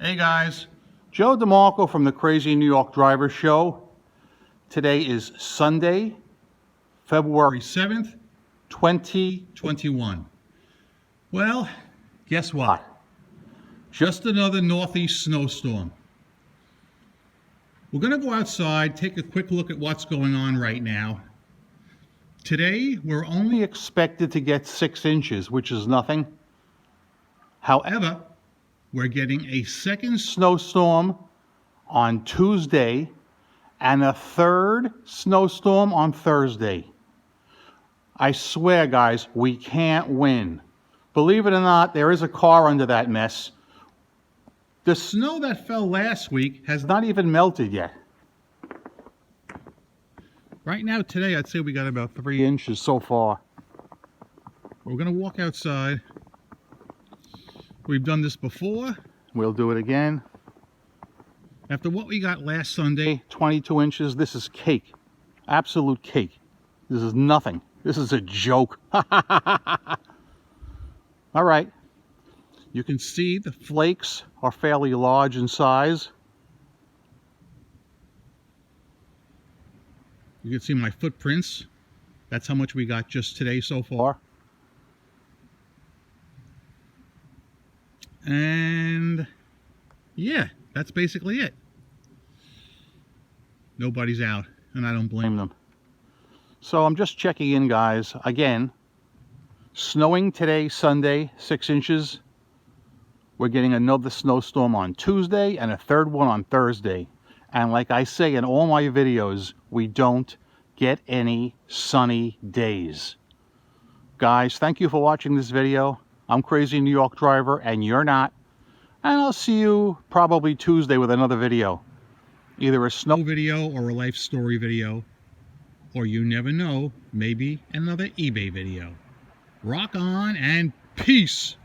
Hey guys, Joe DeMarco from the Crazy New York Driver Show. Today is Sunday, February 7th, 2021. Well, guess what? Just another northeast snowstorm. We're going to go outside, take a quick look at what's going on right now. Today, we're only expected to get 6 inches, which is nothing. However, we're getting a second snowstorm on Tuesday and a third snowstorm on Thursday. I swear, guys, we can't win. Believe it or not, there is a car under that mess. The snow that fell last week has not even melted yet. Right now, today, I'd say we got about 3 inches so far. We're going to walk outside. We've done this before. We'll do it again. After what we got last Sunday, 22 inches, this is cake. Absolute cake. This is nothing. This is a joke. All right. You can see the flakes are fairly large in size. You can see my footprints. That's how much we got just today so far. And yeah, that's basically it. Nobody's out, and I don't blame them. So I'm just checking in, guys. Again, snowing today, Sunday, 6 inches. We're getting another snowstorm on Tuesday and a third one on Thursday. And like I say in all my videos, we don't get any sunny days. Guys, thank you for watching this video. I'm Crazy New York Driver, and you're not. And I'll see you probably Tuesday with another video. Either a snow video or a life story video. Or you never know, maybe another eBay video. Rock on and peace!